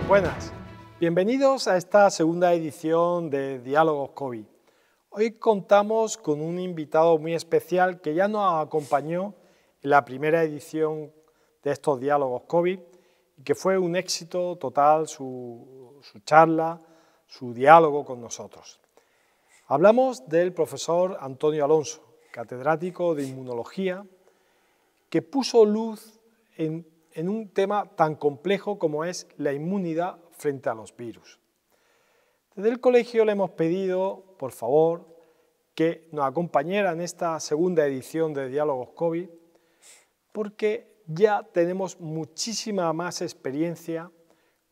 Buenas, bienvenidos a esta segunda edición de Diálogos COVID. Hoy contamos con un invitado muy especial que ya nos acompañó en la primera edición de estos Diálogos COVID y que fue un éxito total su charla, su diálogo con nosotros. Hablamos del profesor Antonio Alonso, catedrático de Inmunología, que puso luz en un tema tan complejo como es la inmunidad frente a los virus. Desde el colegio le hemos pedido, por favor, que nos acompañara en esta segunda edición de Diálogos COVID, porque ya tenemos muchísima más experiencia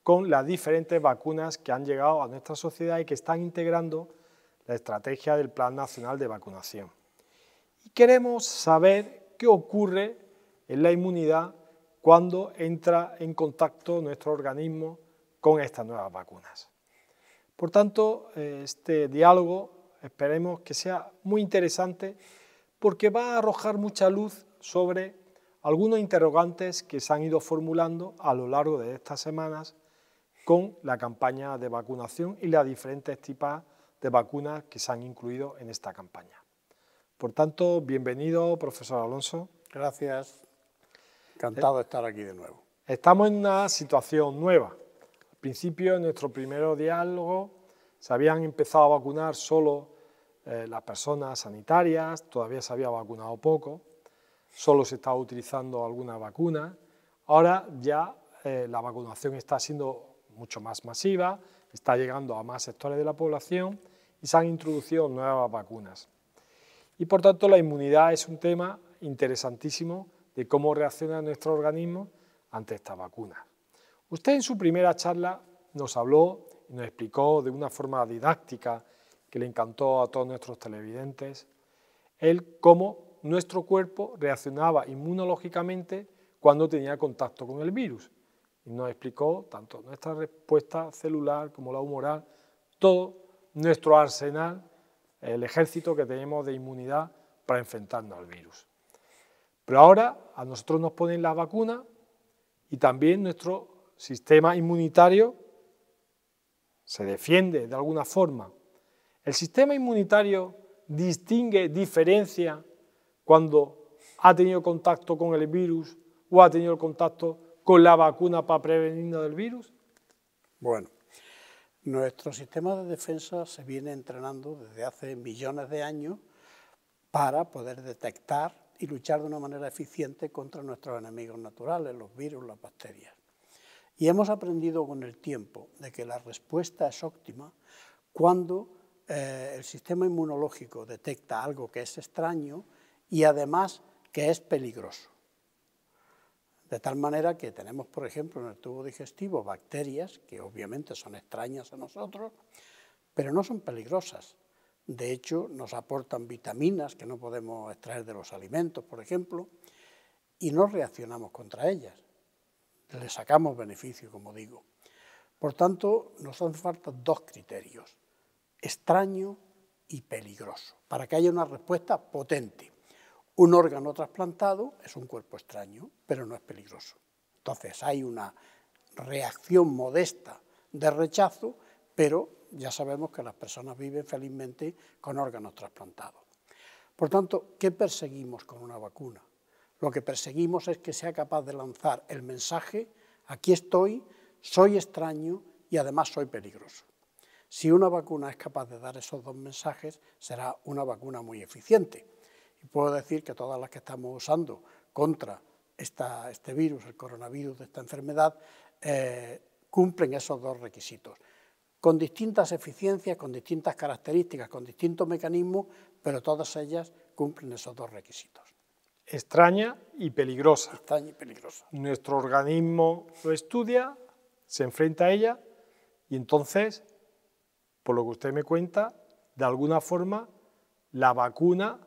con las diferentes vacunas que han llegado a nuestra sociedad y que están integrando la estrategia del Plan Nacional de Vacunación. Y queremos saber qué ocurre en la inmunidad cuando entra en contacto nuestro organismo con estas nuevas vacunas. Por tanto, este diálogo esperemos que sea muy interesante porque va a arrojar mucha luz sobre algunos interrogantes que se han ido formulando a lo largo de estas semanas con la campaña de vacunación y las diferentes tipos de vacunas que se han incluido en esta campaña. Por tanto, bienvenido, profesor Alonso. Gracias. Encantado de estar aquí de nuevo. Estamos en una situación nueva. Al principio, en nuestro primer diálogo, se habían empezado a vacunar solo las personas sanitarias, todavía se había vacunado poco, solo se estaba utilizando alguna vacuna. Ahora ya la vacunación está siendo mucho más masiva, está llegando a más sectores de la población y se han introducido nuevas vacunas. Y por tanto la inmunidad es un tema interesantísimo de cómo reacciona nuestro organismo ante estas vacunas. Usted en su primera charla nos habló y nos explicó de una forma didáctica que le encantó a todos nuestros televidentes, cómo nuestro cuerpo reaccionaba inmunológicamente cuando tenía contacto con el virus. Y nos explicó tanto nuestra respuesta celular como la humoral, todo nuestro arsenal, el ejército que tenemos de inmunidad para enfrentarnos al virus. Pero ahora a nosotros nos ponen las vacunas y también nuestro sistema inmunitario se defiende de alguna forma. El sistema inmunitario distingue, diferencia cuando ha tenido contacto con el virus o ha tenido contacto con la vacuna para prevenirnos del virus. Bueno, nuestro sistema de defensa se viene entrenando desde hace millones de años para poder detectar y luchar de una manera eficiente contra nuestros enemigos naturales, los virus, las bacterias. Y hemos aprendido con el tiempo de que la respuesta es óptima cuando el sistema inmunológico detecta algo que es extraño y además que es peligroso. De tal manera que tenemos, por ejemplo, en el tubo digestivo bacterias que obviamente son extrañas a nosotros, pero no son peligrosas. De hecho, nos aportan vitaminas que no podemos extraer de los alimentos, por ejemplo, y no reaccionamos contra ellas. Le sacamos beneficio, como digo. Por tanto, nos hacen falta dos criterios, extraño y peligroso, para que haya una respuesta potente. Un órgano trasplantado es un cuerpo extraño, pero no es peligroso. Entonces, hay una reacción modesta de rechazo, pero ya sabemos que las personas viven felizmente con órganos trasplantados. Por tanto, ¿qué perseguimos con una vacuna? Lo que perseguimos es que sea capaz de lanzar el mensaje, aquí estoy, soy extraño y además soy peligroso. Si una vacuna es capaz de dar esos dos mensajes, será una vacuna muy eficiente. Y puedo decir que todas las que estamos usando contra este virus, el coronavirus de esta enfermedad, cumplen esos dos requisitos. Con distintas eficiencias, con distintas características, con distintos mecanismos, pero todas ellas cumplen esos dos requisitos. Extraña y peligrosa. Extraña y peligrosa. Nuestro organismo lo estudia, se enfrenta a ella y entonces, por lo que usted me cuenta, de alguna forma la vacuna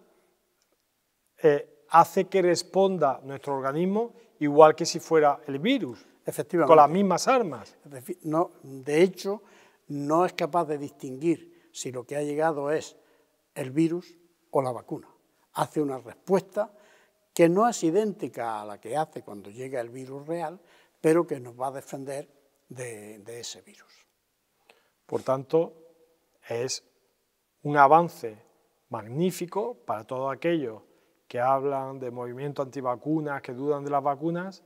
hace que responda nuestro organismo igual que si fuera el virus, efectivamente, con las mismas armas. No, de hecho, no es capaz de distinguir si lo que ha llegado es el virus o la vacuna. Hace una respuesta que no es idéntica a la que hace cuando llega el virus real, pero que nos va a defender de ese virus. Por tanto, es un avance magnífico para todos aquellos que hablan de movimiento antivacunas, que dudan de las vacunas.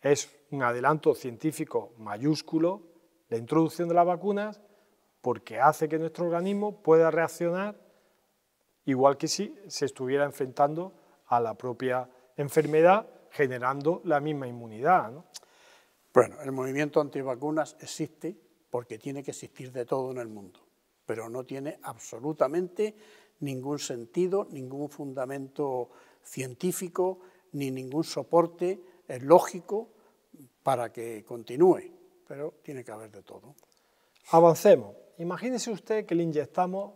Es un adelanto científico mayúsculo la introducción de las vacunas, porque hace que nuestro organismo pueda reaccionar igual que si se estuviera enfrentando a la propia enfermedad, generando la misma inmunidad, ¿no? Bueno, el movimiento antivacunas existe porque tiene que existir de todo en el mundo, pero no tiene absolutamente ningún sentido, ningún fundamento científico, ni ningún soporte lógico para que continúe, pero tiene que haber de todo. Avancemos. Imagínese usted que le inyectamos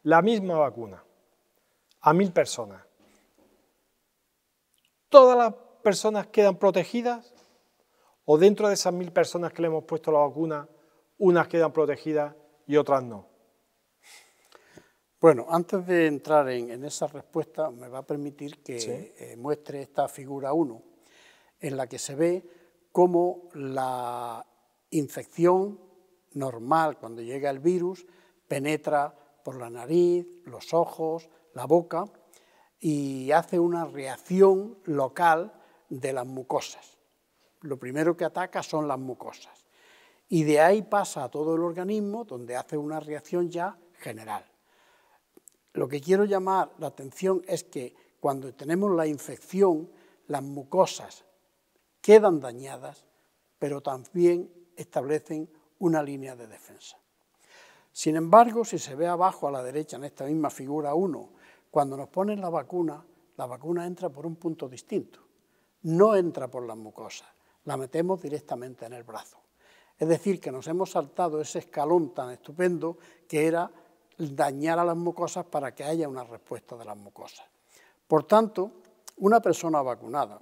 la misma vacuna a 1000 personas. ¿Todas las personas quedan protegidas? ¿O dentro de esas 1000 personas que le hemos puesto la vacuna, unas quedan protegidas y otras no? Bueno, antes de entrar en esa respuesta, me va a permitir que ¿Sí? Muestre esta figura 1, en la que se ve cómo la infección normal, cuando llega el virus, penetra por la nariz, los ojos, la boca, y hace una reacción local de las mucosas. Lo primero que ataca son las mucosas. Y de ahí pasa a todo el organismo, donde hace una reacción ya general. Lo que quiero llamar la atención es que cuando tenemos la infección, las mucosas quedan dañadas, pero también establecen una línea de defensa. Sin embargo, si se ve abajo a la derecha en esta misma figura 1, cuando nos ponen la vacuna entra por un punto distinto. No entra por las mucosas, la metemos directamente en el brazo. Es decir, que nos hemos saltado ese escalón tan estupendo que era dañar a las mucosas para que haya una respuesta de las mucosas. Por tanto, una persona vacunada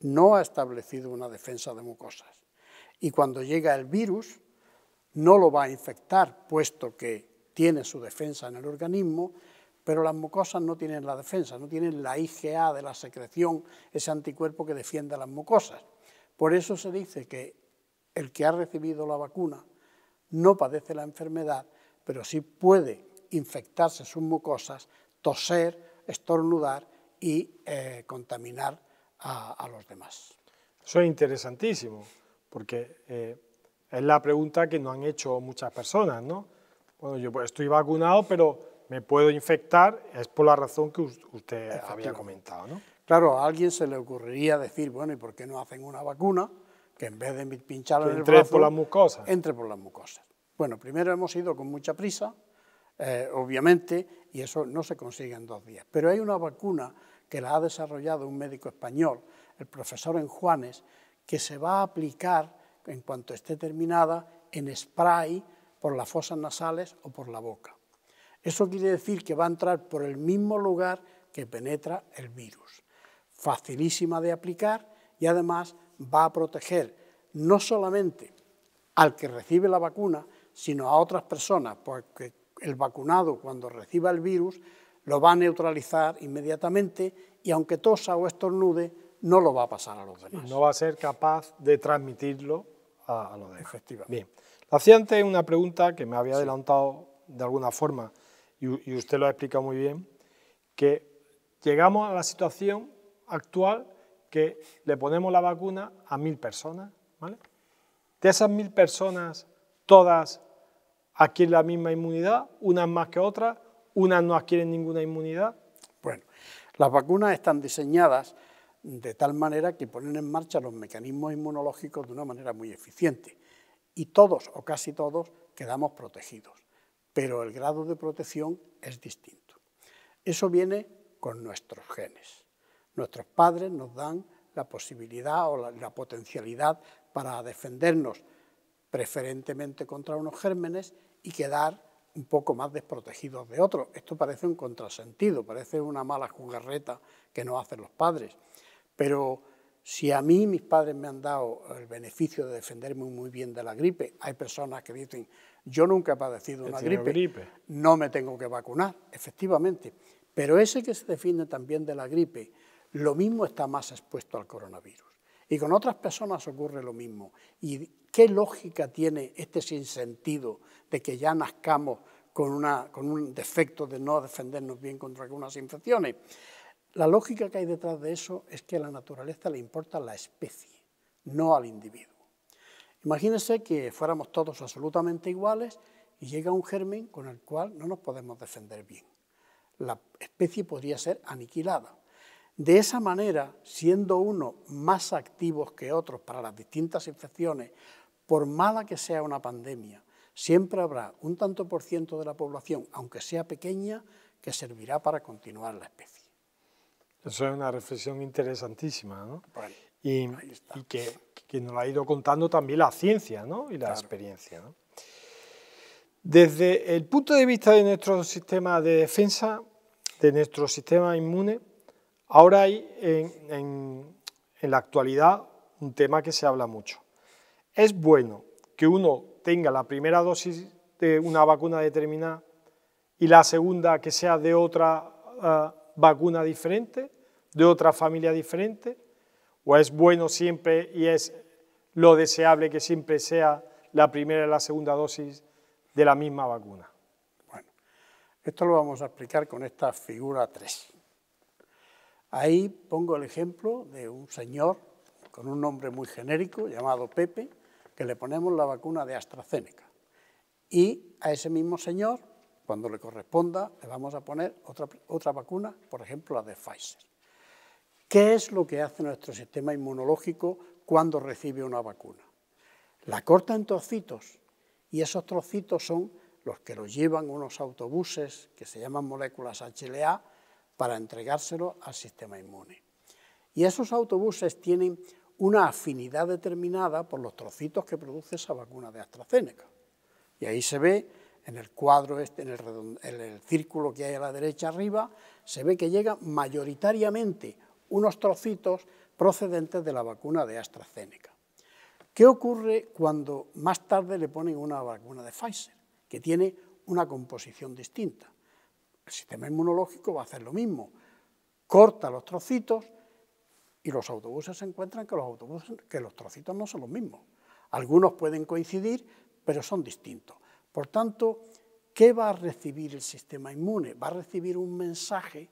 no ha establecido una defensa de mucosas y cuando llega el virus no lo va a infectar, puesto que tiene su defensa en el organismo, pero las mucosas no tienen la defensa, no tienen la IgA de la secreción, ese anticuerpo que defiende a las mucosas. Por eso se dice que el que ha recibido la vacuna no padece la enfermedad, pero sí puede infectarse sus mucosas, toser, estornudar y contaminar a los demás. Eso es interesantísimo, porque es la pregunta que nos han hecho muchas personas, ¿no? Bueno, yo estoy vacunado, pero me puedo infectar, es por la razón que usted había comentado, ¿no? Claro, a alguien se le ocurriría decir, bueno, ¿y por qué no hacen una vacuna que en vez de pincharlo en el brazo, por las mucosas? Entre por las mucosas. Bueno, primero hemos ido con mucha prisa, obviamente, y eso no se consigue en 2 días. Pero hay una vacuna que la ha desarrollado un médico español, el profesor Enjuanes, que se va a aplicar en cuanto esté terminada en spray por las fosas nasales o por la boca. Eso quiere decir que va a entrar por el mismo lugar que penetra el virus. Facilísima de aplicar y además va a proteger no solamente al que recibe la vacuna, sino a otras personas, porque el vacunado cuando reciba el virus lo va a neutralizar inmediatamente y aunque tosa o estornude, no lo va a pasar a los demás. No va a ser capaz de transmitirlo a los demás. Efectivamente. Bien. Le hacía antes una pregunta que me había adelantado de alguna forma y usted lo ha explicado muy bien, que llegamos a la situación actual que le ponemos la vacuna a 1000 personas, ¿vale? De esas 1000 personas, todas adquieren la misma inmunidad, unas más que otras, unas no adquieren ninguna inmunidad. Bueno, las vacunas están diseñadas de tal manera que ponen en marcha los mecanismos inmunológicos de una manera muy eficiente y todos o casi todos quedamos protegidos, pero el grado de protección es distinto. Eso viene con nuestros genes. Nuestros padres nos dan la posibilidad o la potencialidad para defendernos preferentemente contra unos gérmenes y quedar un poco más desprotegidos de otros. Esto parece un contrasentido, parece una mala jugarreta que nos hacen los padres, pero si a mí mis padres me han dado el beneficio de defenderme muy bien de la gripe, hay personas que dicen, yo nunca he padecido una gripe, no me tengo que vacunar, efectivamente, pero ese que se defiende también de la gripe, lo mismo está más expuesto al coronavirus. Y con otras personas ocurre lo mismo. ¿Y qué lógica tiene este sinsentido de que ya nazcamos con un defecto de no defendernos bien contra algunas infecciones? La lógica que hay detrás de eso es que a la naturaleza le importa la especie, no al individuo. Imagínense que fuéramos todos absolutamente iguales y llega un germen con el cual no nos podemos defender bien. La especie podría ser aniquilada. De esa manera, siendo unos más activos que otros para las distintas infecciones, por mala que sea una pandemia, siempre habrá un tanto por ciento de la población, aunque sea pequeña, que servirá para continuar la especie. Eso es una reflexión interesantísima, ¿no? Bueno, y que nos la ha ido contando también la ciencia, ¿no? Y la experiencia, ¿no? Desde el punto de vista de nuestro sistema de defensa, de nuestro sistema inmune, ahora hay en la actualidad un tema que se habla mucho. ¿Es bueno que uno tenga la primera dosis de una vacuna determinada y la segunda que sea de otra vacuna diferente, de otra familia diferente? ¿O es bueno siempre y es lo deseable que siempre sea la primera y la segunda dosis de la misma vacuna? Bueno, esto lo vamos a explicar con esta figura 3. Ahí pongo el ejemplo de un señor con un nombre muy genérico llamado Pepe, que le ponemos la vacuna de AstraZeneca. Y a ese mismo señor, cuando le corresponda, le vamos a poner otra vacuna, por ejemplo la de Pfizer. ¿Qué es lo que hace nuestro sistema inmunológico cuando recibe una vacuna? La corta en trocitos, y esos trocitos son los que los llevan unos autobuses que se llaman moléculas HLA para entregárselo al sistema inmune. Y esos autobuses tienen una afinidad determinada por los trocitos que produce esa vacuna de AstraZeneca. Y ahí se ve, en el cuadro en el círculo que hay a la derecha arriba, se ve que llegan mayoritariamente unos trocitos procedentes de la vacuna de AstraZeneca. ¿Qué ocurre cuando más tarde le ponen una vacuna de Pfizer, que tiene una composición distinta? El sistema inmunológico va a hacer lo mismo, corta los trocitos y los autobuses se encuentran que los trocitos no son los mismos. Algunos pueden coincidir, pero son distintos. Por tanto, ¿qué va a recibir el sistema inmune? Va a recibir un mensaje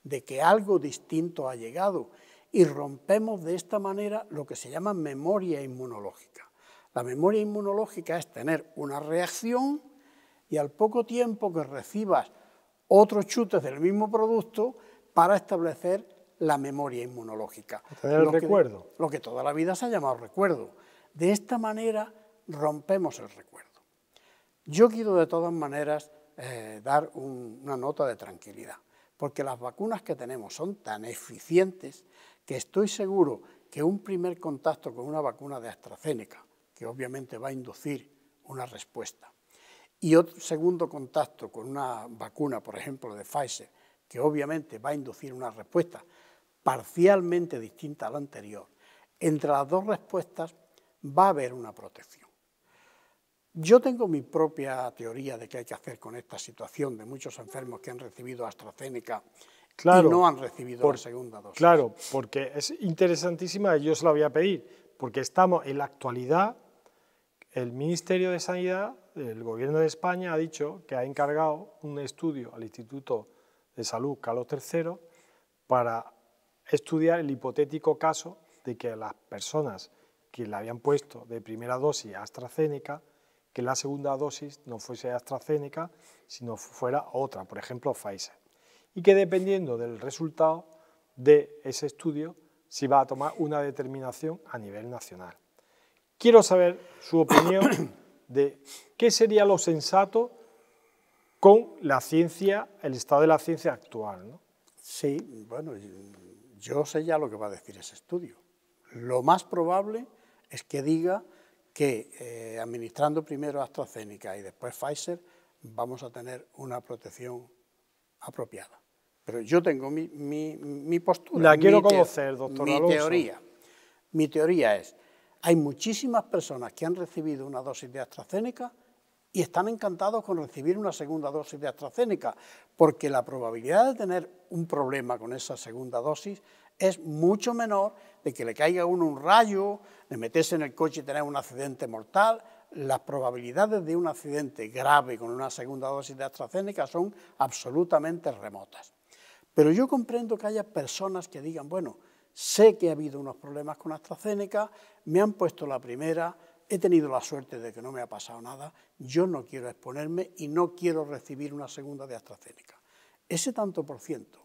de que algo distinto ha llegado y rompemos de esta manera lo que se llama memoria inmunológica. La memoria inmunológica es tener una reacción y al poco tiempo que recibas otros chutes del mismo producto para establecer la memoria inmunológica. Tener el recuerdo. Lo que toda la vida se ha llamado recuerdo. De esta manera rompemos el recuerdo. Yo quiero de todas maneras dar una nota de tranquilidad, porque las vacunas que tenemos son tan eficientes que estoy seguro que un primer contacto con una vacuna de AstraZeneca, que obviamente va a inducir una respuesta, y otro segundo contacto con una vacuna, por ejemplo, de Pfizer, que obviamente va a inducir una respuesta parcialmente distinta a la anterior, entre las dos respuestas va a haber una protección. Yo tengo mi propia teoría de qué hay que hacer con esta situación de muchos enfermos que han recibido AstraZeneca y no han recibido la segunda dosis. Claro, porque es interesantísima y yo se la voy a pedir, porque estamos en la actualidad, el Ministerio de Sanidad, el Gobierno de España ha dicho que ha encargado un estudio al Instituto de Salud Carlos III para estudiar el hipotético caso de que las personas que le habían puesto de primera dosis AstraZeneca, que la segunda dosis no fuese AstraZeneca, sino fuera otra, por ejemplo Pfizer. Y que dependiendo del resultado de ese estudio, se va a tomar una determinación a nivel nacional. Quiero saber su opinión de qué sería lo sensato con la ciencia, el estado de la ciencia actual, ¿no? Sí, bueno, yo sé ya lo que va a decir ese estudio. Lo más probable es que diga que administrando primero AstraZeneca y después Pfizer vamos a tener una protección apropiada. Pero yo tengo mi postura. La quiero conocer, doctor Alonso. Mi teoría es, hay muchísimas personas que han recibido una dosis de AstraZeneca y están encantados con recibir una segunda dosis de AstraZeneca, porque la probabilidad de tener un problema con esa segunda dosis es mucho menor de que le caiga a uno un rayo, de meterse en el coche y tener un accidente mortal. Las probabilidades de un accidente grave con una segunda dosis de AstraZeneca son absolutamente remotas. Pero yo comprendo que haya personas que digan, bueno, sé que ha habido unos problemas con AstraZeneca, me han puesto la primera, he tenido la suerte de que no me ha pasado nada, yo no quiero exponerme y no quiero recibir una segunda de AstraZeneca. Ese tanto por ciento,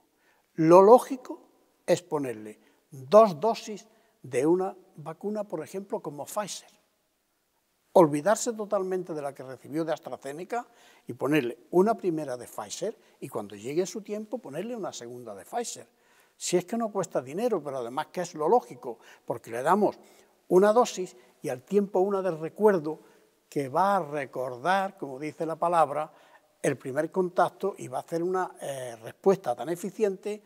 lo lógico es ponerle 2 dosis de una vacuna, por ejemplo, como Pfizer. Olvidarse totalmente de la que recibió de AstraZeneca y ponerle una primera de Pfizer y cuando llegue su tiempo ponerle una segunda de Pfizer. Si es que no cuesta dinero, pero además que es lo lógico, porque le damos una dosis y al tiempo una de recuerdo que va a recordar, como dice la palabra, el primer contacto y va a hacer una respuesta tan eficiente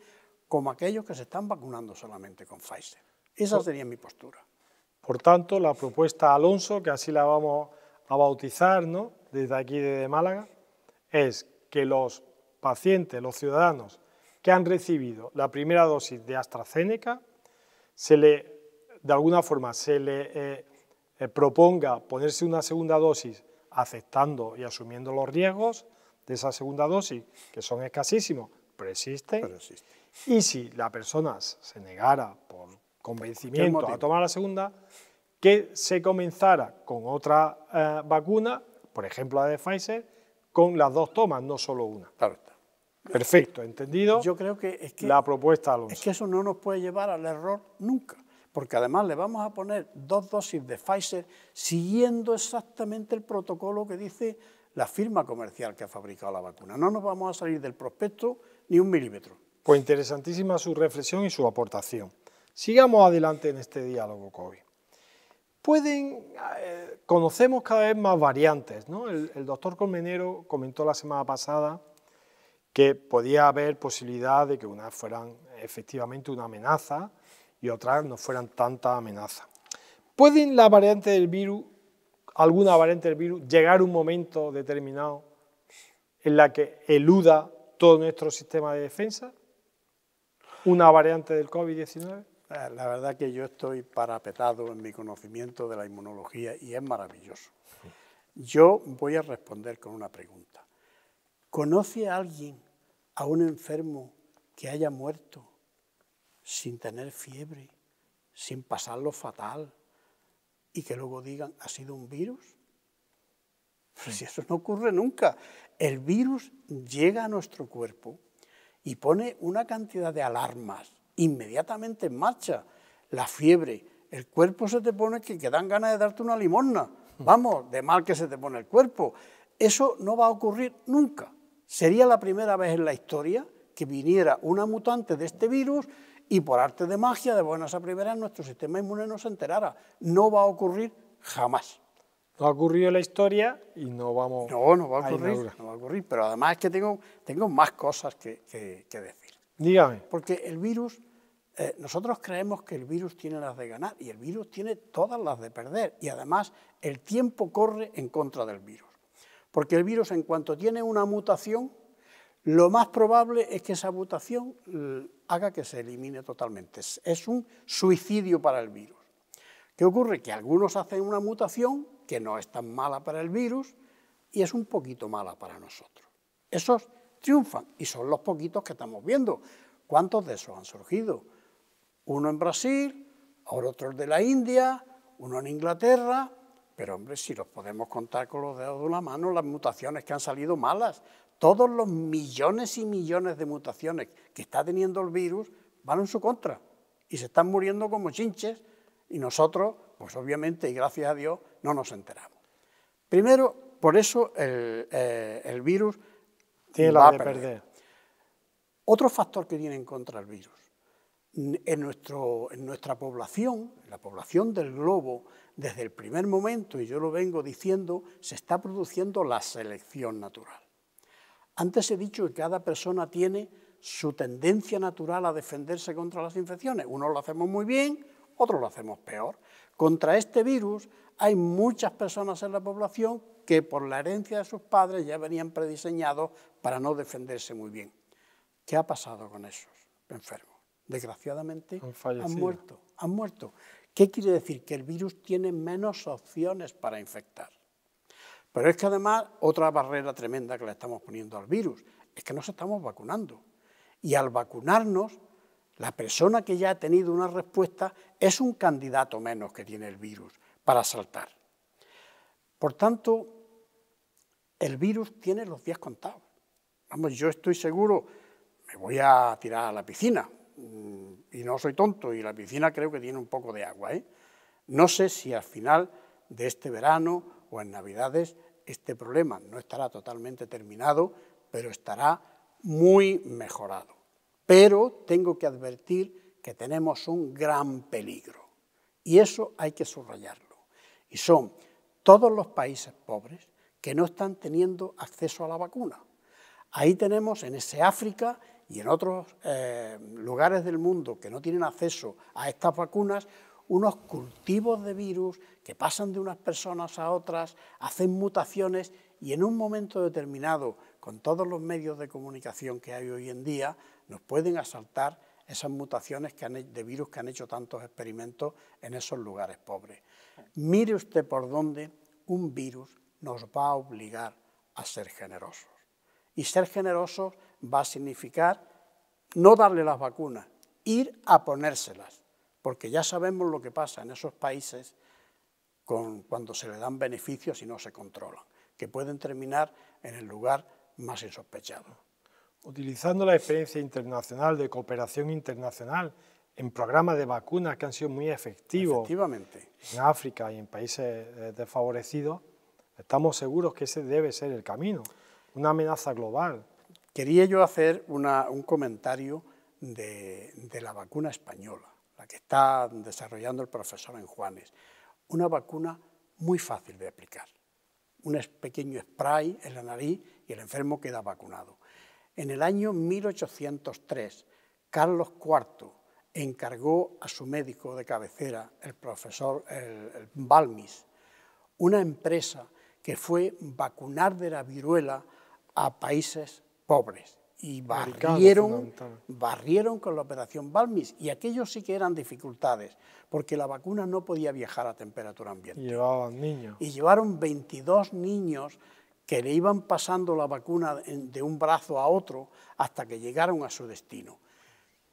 como aquellos que se están vacunando solamente con Pfizer. Esa sería mi postura. Por tanto, la propuesta Alonso, que así la vamos a bautizar, ¿no?, desde aquí, desde Málaga, es que los pacientes, los ciudadanos que han recibido la primera dosis de AstraZeneca, de alguna forma se le proponga ponerse una segunda dosis aceptando y asumiendo los riesgos de esa segunda dosis, que son escasísimos, pero existen. Y si la persona se negara por convencimiento a tomar la segunda, que se comenzara con otra vacuna, por ejemplo la de Pfizer, con las 2 tomas, no solo una. Claro está. Perfecto, entendido. Yo creo que la propuesta, Alonso. Es que eso no nos puede llevar al error nunca, porque además le vamos a poner 2 dosis de Pfizer siguiendo exactamente el protocolo que dice la firma comercial que ha fabricado la vacuna. No nos vamos a salir del prospecto ni un milímetro. Pues interesantísima su reflexión y su aportación. Sigamos adelante en este diálogo COVID. Conocemos cada vez más variantes, ¿no? El doctor Colmenero comentó la semana pasada que podía haber posibilidad de que unas fueran efectivamente una amenaza y otras no fueran tanta amenaza. ¿Pueden la variante del virus, alguna variante del virus, llegar a un momento determinado en la que eluda todo nuestro sistema de defensa? ¿Una variante del COVID-19? La verdad que yo estoy parapetado en mi conocimiento de la inmunología y es maravilloso. Yo voy a responder con una pregunta. ¿Conoce a alguien, a un enfermo que haya muerto sin tener fiebre, sin pasarlo fatal y que luego digan ha sido un virus? Pero si eso no ocurre nunca. El virus llega a nuestro cuerpo y pone una cantidad de alarmas inmediatamente en marcha. La fiebre, el cuerpo se te pone que dan ganas de darte una limosna. Vamos, de mal que se te pone el cuerpo. Eso no va a ocurrir nunca. Sería la primera vez en la historia que viniera una mutante de este virus y por arte de magia, de buenas a primeras, nuestro sistema inmune no se enterara. No va a ocurrir jamás. No ha ocurrido en la historia y no vamos no va a ocurrir, no va a ocurrir. Pero además es que tengo más cosas que decir. Dígame. Porque el virus, nosotros creemos que el virus tiene las de ganar y el virus tiene todas las de perder. Y además el tiempo corre en contra del virus. Porque el virus, en cuanto tiene una mutación, lo más probable es que esa mutación haga que se elimine totalmente. Es un suicidio para el virus. ¿Qué ocurre? Que algunos hacen una mutación que no es tan mala para el virus y es un poquito mala para nosotros. Esos triunfan y son los poquitos que estamos viendo. ¿Cuántos de esos han surgido? Uno en Brasil, otros de la India, uno en Inglaterra, pero hombre, si los podemos contar con los dedos de una mano, las mutaciones que han salido malas, todos los millones y millones de mutaciones que está teniendo el virus van en su contra y se están muriendo como chinches y nosotros, pues obviamente y gracias a Dios, no nos enteramos. Primero, por eso el virus tiene la de perder. Otro factor que tiene en contra el virus, en nuestra población, en la población del globo, desde el primer momento, y yo lo vengo diciendo, se está produciendo la selección natural. Antes he dicho que cada persona tiene su tendencia natural a defenderse contra las infecciones. Unos lo hacemos muy bien, otros lo hacemos peor. Contra este virus hay muchas personas en la población que por la herencia de sus padres ya venían prediseñados para no defenderse muy bien. ¿Qué ha pasado con esos enfermos? desgraciadamente Han han muerto. ¿Qué quiere decir? Que el virus tiene menos opciones para infectar. Pero es que además, otra barrera tremenda que le estamos poniendo al virus, es que nos estamos vacunando. Y al vacunarnos, la persona que ya ha tenido una respuesta es un candidato menos que tiene el virus para saltar. Por tanto, el virus tiene los días contados. Vamos, yo estoy seguro, me voy a tirar a la piscina, y no soy tonto, y la piscina creo que tiene un poco de agua, ¿eh? No sé si al final de este verano o en Navidades este problema no estará totalmente terminado, pero estará muy mejorado. Pero tengo que advertir que tenemos un gran peligro, y eso hay que subrayarlo. Y son todos los países pobres que no están teniendo acceso a la vacuna. Ahí tenemos en ese África y en otros lugares del mundo que no tienen acceso a estas vacunas, unos cultivos de virus que pasan de unas personas a otras, hacen mutaciones y en un momento determinado, con todos los medios de comunicación que hay hoy en día, nos pueden asaltar esas mutaciones de virus que han hecho tantos experimentos en esos lugares pobres. Mire usted por dónde un virus nos va a obligar a ser generosos. Y ser generosos va a significar no darle las vacunas, ir a ponérselas, porque ya sabemos lo que pasa en esos países cuando se le dan beneficios y no se controlan, que pueden terminar en el lugar más insospechado. Utilizando la experiencia internacional de cooperación internacional en programas de vacunas que han sido muy efectivos en África y en países desfavorecidos, estamos seguros que ese debe ser el camino, una amenaza global. Quería yo hacer un comentario de la vacuna española, la que está desarrollando el profesor Enjuanes. Una vacuna muy fácil de aplicar. Un pequeño spray en la nariz y el enfermo queda vacunado. En el año 1803, Carlos IV encargó a su médico de cabecera, el profesor Balmis, una empresa que fue vacunar de la viruela a países pobres y barrieron con la operación Balmis, y aquellos sí que eran dificultades, porque la vacuna no podía viajar a temperatura ambiente. Y llevaban niños. Y llevaron 22 niños que le iban pasando la vacuna de un brazo a otro hasta que llegaron a su destino.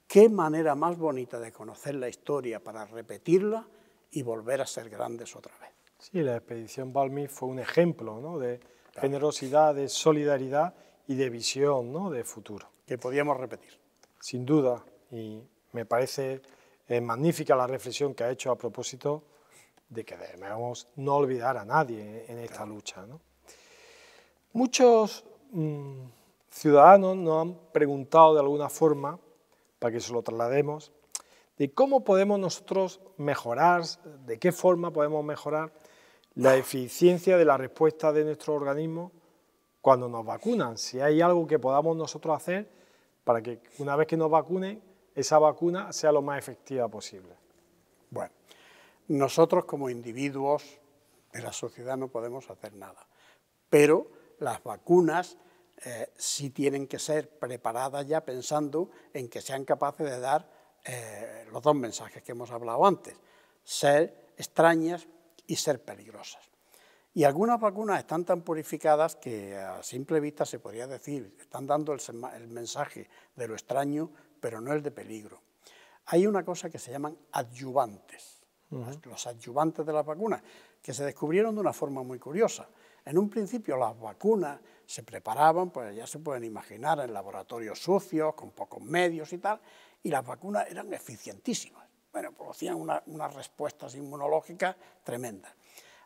Qué manera más bonita de conocer la historia para repetirla y volver a ser grandes otra vez. Sí, la expedición Balmis fue un ejemplo, ¿no?, de generosidad, de solidaridad y de visión, ¿no?, de futuro. Que podíamos repetir. Sin duda, y me parece magnífica la reflexión que ha hecho a propósito de que debemos no olvidar a nadie en esta lucha, ¿no? Muchos ciudadanos nos han preguntado de alguna forma, para que se lo traslademos, de cómo podemos nosotros mejorar, de qué forma podemos mejorar la eficiencia de la respuesta de nuestro organismo cuando nos vacunan. Si hay algo que podamos nosotros hacer para que una vez que nos vacunen, esa vacuna sea lo más efectiva posible. Bueno, nosotros como individuos de la sociedad no podemos hacer nada, pero las vacunas sí tienen que ser preparadas ya pensando en que sean capaces de dar los dos mensajes que hemos hablado antes, ser extrañas y ser peligrosas. Y algunas vacunas están tan purificadas que a simple vista se podría decir, están dando el mensaje de lo extraño, pero no el de peligro. Hay una cosa que se llaman adyuvantes, los adyuvantes de las vacunas, que se descubrieron de una forma muy curiosa. En un principio las vacunas se preparaban, pues ya se pueden imaginar, en laboratorios sucios, con pocos medios y tal, y las vacunas eran eficientísimas. Bueno, producían unas respuestas inmunológicas tremendas.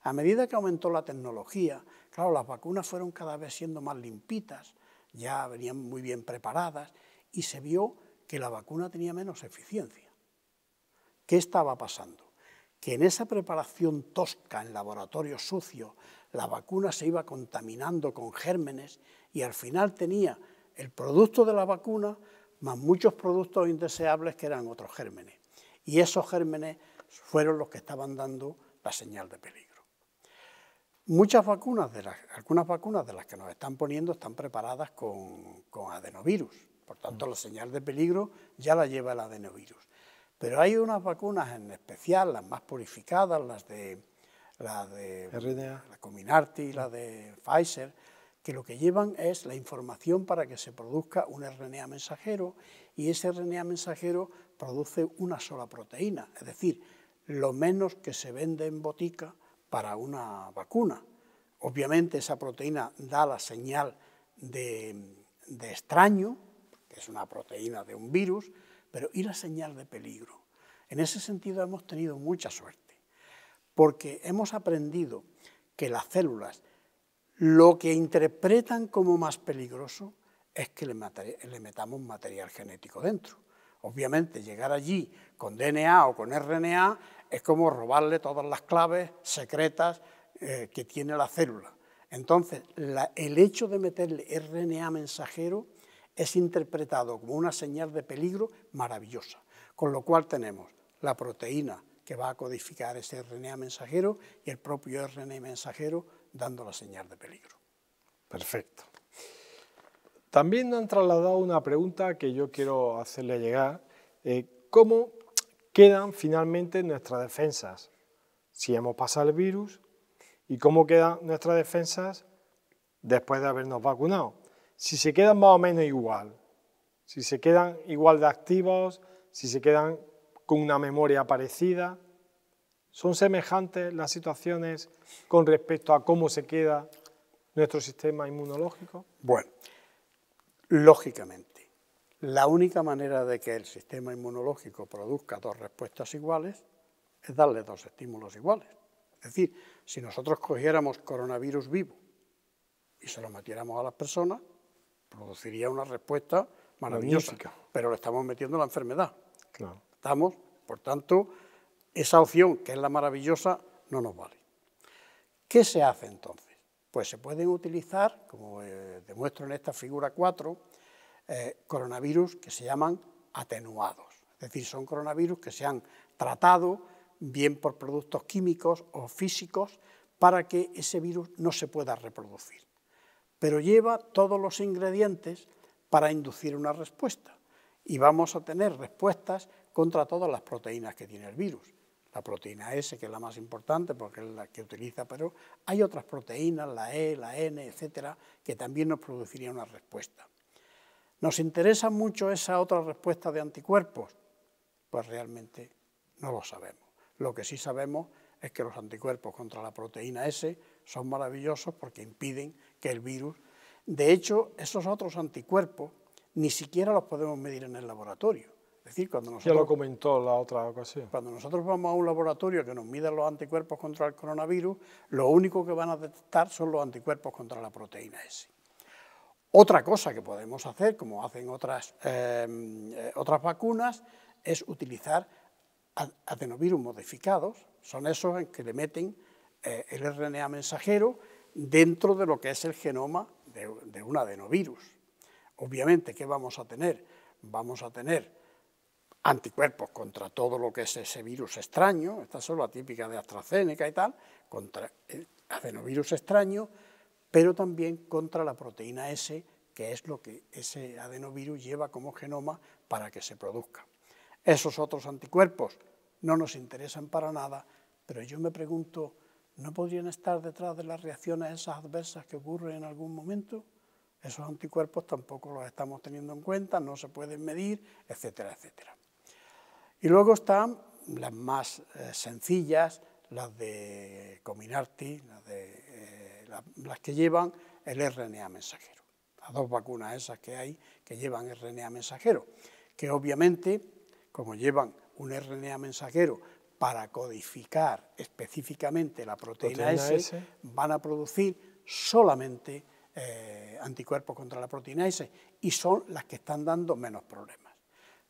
A medida que aumentó la tecnología, claro, las vacunas fueron cada vez siendo más limpitas, ya venían muy bien preparadas, y se vio que la vacuna tenía menos eficiencia. ¿Qué estaba pasando? Que en esa preparación tosca en laboratorios sucios, la vacuna se iba contaminando con gérmenes y al final tenía el producto de la vacuna más muchos productos indeseables que eran otros gérmenes. Y esos gérmenes fueron los que estaban dando la señal de peligro. Algunas vacunas de las que nos están poniendo están preparadas con adenovirus. Por tanto, la señal de peligro ya la lleva el adenovirus. Pero hay unas vacunas en especial, las más purificadas, la RNA. la Comirnaty y la de Pfizer, que lo que llevan es la información para que se produzca un RNA mensajero, y ese RNA mensajero produce una sola proteína, es decir, lo menos que se vende en botica para una vacuna. Obviamente esa proteína da la señal de extraño, que es una proteína de un virus, pero ¿y la señal de peligro? En ese sentido hemos tenido mucha suerte, porque hemos aprendido que las células lo que interpretan como más peligroso es que le metamos material genético dentro. Obviamente llegar allí con DNA o con RNA es como robarle todas las claves secretas que tiene la célula. Entonces, el hecho de meterle RNA mensajero es interpretado como una señal de peligro maravillosa, con lo cual tenemos la proteína que va a codificar ese RNA mensajero y el propio RNA mensajero dando la señal de peligro. Perfecto. También nos han trasladado una pregunta que yo quiero hacerle llegar. ¿Cómo quedan finalmente nuestras defensas si hemos pasado el virus? ¿Y cómo quedan nuestras defensas después de habernos vacunado? Si se quedan más o menos igual, si se quedan igual de activos, si se quedan con una memoria parecida, ¿son semejantes las situaciones con respecto a cómo se queda nuestro sistema inmunológico? Bueno, lógicamente, la única manera de que el sistema inmunológico produzca dos respuestas iguales es darle dos estímulos iguales. Es decir, si nosotros cogiéramos coronavirus vivo y se lo metiéramos a las personas, produciría una respuesta maravillosa, pero le estamos metiendo la enfermedad. Claro. Por tanto, esa opción, que es la maravillosa, no nos vale. ¿Qué se hace entonces? Pues se pueden utilizar, como demuestro en esta figura 4, coronavirus que se llaman atenuados. Es decir, son coronavirus que se han tratado bien por productos químicos o físicos para que ese virus no se pueda reproducir. Pero lleva todos los ingredientes para inducir una respuesta. Y vamos a tener respuestas contra todas las proteínas que tiene el virus. La proteína S, que es la más importante porque es la que utiliza, pero hay otras proteínas, la E, la N, etcétera, que también nos producirían una respuesta. ¿Nos interesa mucho esa otra respuesta de anticuerpos? Pues realmente no lo sabemos. Lo que sí sabemos es que los anticuerpos contra la proteína S son maravillosos porque impiden que el virus... De hecho, esos otros anticuerpos ni siquiera los podemos medir en el laboratorio. Es decir, cuando nosotros, ya lo comentó la otra ocasión. Cuando nosotros vamos a un laboratorio que nos miden los anticuerpos contra el coronavirus, lo único que van a detectar son los anticuerpos contra la proteína S. Otra cosa que podemos hacer, como hacen otras vacunas, es utilizar adenovirus modificados. Son esos en que le meten el RNA mensajero dentro de lo que es el genoma de un adenovirus. Obviamente, ¿qué vamos a tener? Vamos a tener anticuerpos contra todo lo que es ese virus extraño, esta es la típica de AstraZeneca y tal, contra el adenovirus extraño, pero también contra la proteína S, que es lo que ese adenovirus lleva como genoma para que se produzca. Esos otros anticuerpos no nos interesan para nada, pero yo me pregunto, ¿no podrían estar detrás de las reacciones esas adversas que ocurren en algún momento? Esos anticuerpos tampoco los estamos teniendo en cuenta, no se pueden medir, etcétera, etcétera. Y luego están las más sencillas, las de Comirnaty, las que llevan el RNA mensajero. Las dos vacunas esas que hay que llevan RNA mensajero, que obviamente, como llevan un RNA mensajero para codificar específicamente la proteína S, van a producir solamente anticuerpos contra la proteína S y son las que están dando menos problemas.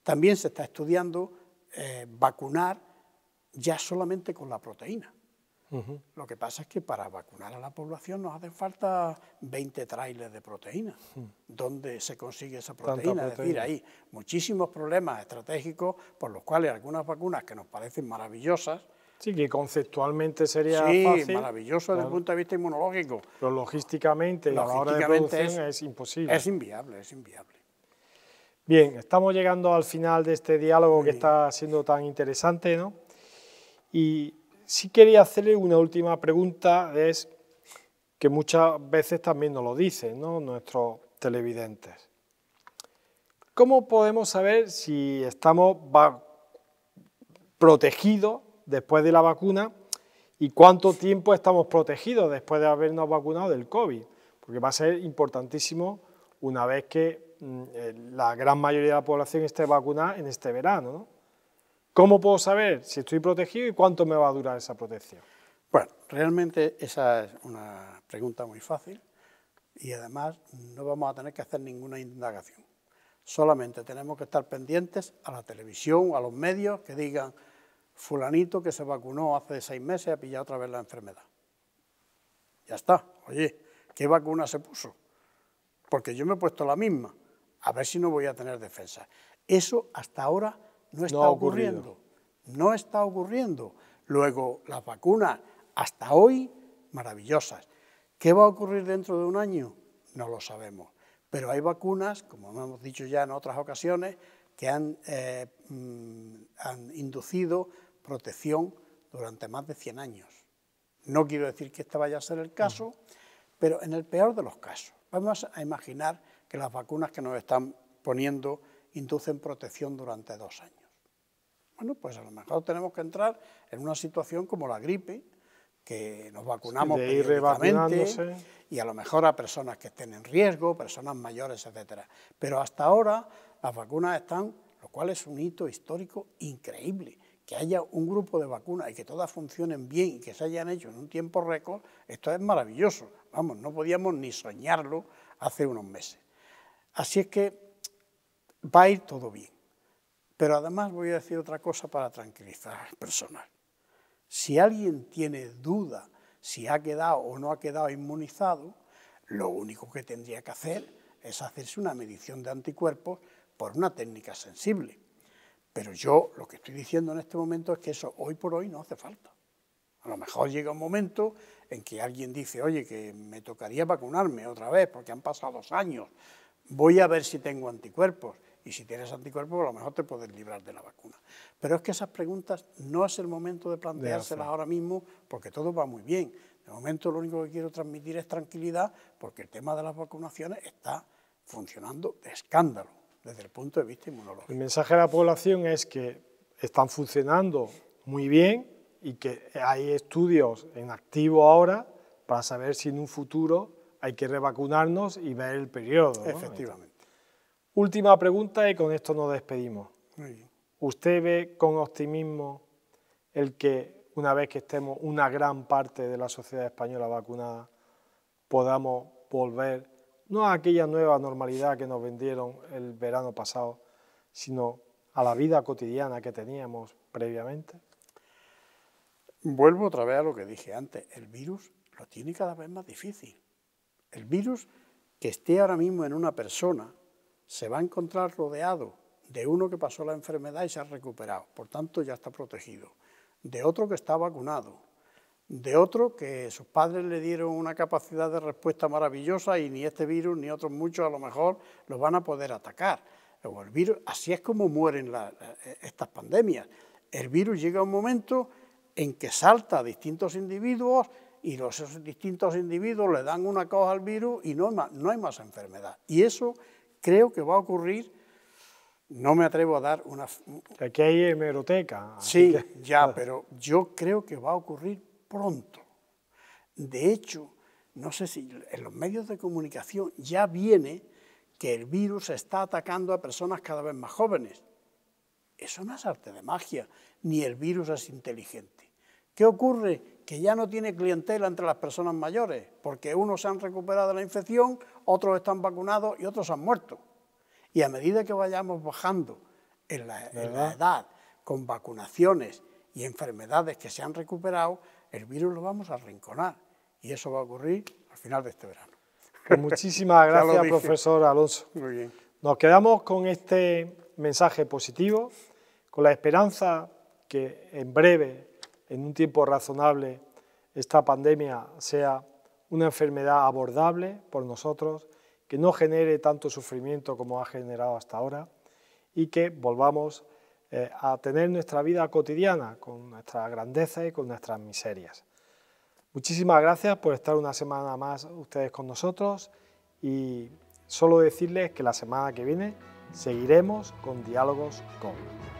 También se está estudiando vacunar ya solamente con la proteína. Lo que pasa es que para vacunar a la población nos hacen falta 20 trailers de proteína. ¿Dónde se consigue esa proteína? Es decir, hay muchísimos problemas estratégicos por los cuales algunas vacunas que nos parecen maravillosas. Sí, que conceptualmente sería fácil. Sí, maravilloso desde el punto de vista inmunológico. Pero logísticamente, a la hora de producción es imposible. Es inviable, es inviable. Bien, estamos llegando al final de este diálogo que Bien. está siendo tan interesante, ¿no? Y sí quería hacerle una última pregunta, es que muchas veces también nos lo dicen, ¿no?, nuestros televidentes. ¿Cómo podemos saber si estamos protegidos después de la vacuna y cuánto tiempo estamos protegidos después de habernos vacunado del COVID? Porque va a ser importantísimo una vez que la gran mayoría de la población esté vacunada en este verano, ¿no? ¿Cómo puedo saber si estoy protegido y cuánto me va a durar esa protección? Bueno, realmente esa es una pregunta muy fácil y además no vamos a tener que hacer ninguna indagación. Solamente tenemos que estar pendientes a la televisión, a los medios, que digan fulanito que se vacunó hace 6 meses ha pillado otra vez la enfermedad. Ya está. Oye, ¿qué vacuna se puso? Porque yo me he puesto la misma. A ver si no voy a tener defensa. Eso hasta ahora no está ocurriendo. No está ocurriendo. Luego, las vacunas hasta hoy, maravillosas. ¿Qué va a ocurrir dentro de un año? No lo sabemos. Pero hay vacunas, como hemos dicho ya en otras ocasiones, que han inducido protección durante más de 100 años. No quiero decir que este vaya a ser el caso, pero en el peor de los casos. Vamos a imaginar que las vacunas que nos están poniendo inducen protección durante 2 años. Bueno, pues a lo mejor tenemos que entrar en una situación como la gripe, que nos vacunamos periódicamente y a lo mejor a personas que estén en riesgo, personas mayores, etcétera. Pero hasta ahora las vacunas están, lo cual es un hito histórico increíble. Que haya un grupo de vacunas y que todas funcionen bien y que se hayan hecho en un tiempo récord, esto es maravilloso. Vamos, no podíamos ni soñarlo hace unos meses. Así es que va a ir todo bien. Pero además voy a decir otra cosa para tranquilizar al personal. Si alguien tiene duda si ha quedado o no ha quedado inmunizado, lo único que tendría que hacer es hacerse una medición de anticuerpos por una técnica sensible. Pero yo lo que estoy diciendo en este momento es que eso hoy por hoy no hace falta. A lo mejor llega un momento en que alguien dice, oye, que me tocaría vacunarme otra vez porque han pasado 2 años, voy a ver si tengo anticuerpos. Y si tienes anticuerpos, a lo mejor te puedes librar de la vacuna. Pero es que esas preguntas no es el momento de planteárselas ahora mismo porque todo va muy bien. De momento lo único que quiero transmitir es tranquilidad porque el tema de las vacunaciones está funcionando de escándalo desde el punto de vista inmunológico. El mensaje a la población es que están funcionando muy bien y que hay estudios en activo ahora para saber si en un futuro hay que revacunarnos y ver el periodo, ¿no? Efectivamente. Última pregunta y con esto nos despedimos. Muy bien. ¿Usted ve con optimismo el que una vez que estemos una gran parte de la sociedad española vacunada podamos volver, no a aquella nueva normalidad que nos vendieron el verano pasado, sino a la vida cotidiana que teníamos previamente? Vuelvo otra vez a lo que dije antes, el virus lo tiene cada vez más difícil. El virus que esté ahora mismo en una persona se va a encontrar rodeado de uno que pasó la enfermedad y se ha recuperado, por tanto ya está protegido, de otro que está vacunado, de otro que sus padres le dieron una capacidad de respuesta maravillosa y ni este virus ni otros muchos a lo mejor los van a poder atacar. Luego el virus, así es como mueren estas pandemias. El virus llega a un momento en que salta a distintos individuos y esos distintos individuos le dan una cosa al virus y no hay más enfermedad. Y eso creo que va a ocurrir, no me atrevo a dar una... Aquí hay hemeroteca. Sí, ya, pero yo creo que va a ocurrir pronto. De hecho, no sé si en los medios de comunicación ya viene que el virus está atacando a personas cada vez más jóvenes. Eso no es arte de magia, ni el virus es inteligente. ¿Qué ocurre? Que ya no tiene clientela entre las personas mayores, porque unos se han recuperado de la infección, otros están vacunados y otros han muerto. Y a medida que vayamos bajando en la edad, con vacunaciones y enfermedades que se han recuperado, el virus lo vamos a arrinconar. Y eso va a ocurrir al final de este verano. Pues muchísimas gracias, profesor Alonso. Muy bien. Nos quedamos con este mensaje positivo, con la esperanza que en breve, en un tiempo razonable, esta pandemia sea una enfermedad abordable por nosotros, que no genere tanto sufrimiento como ha generado hasta ahora y que volvamos a tener nuestra vida cotidiana con nuestras grandezas y con nuestras miserias. Muchísimas gracias por estar una semana más ustedes con nosotros y solo decirles que la semana que viene seguiremos con Diálogos COVID.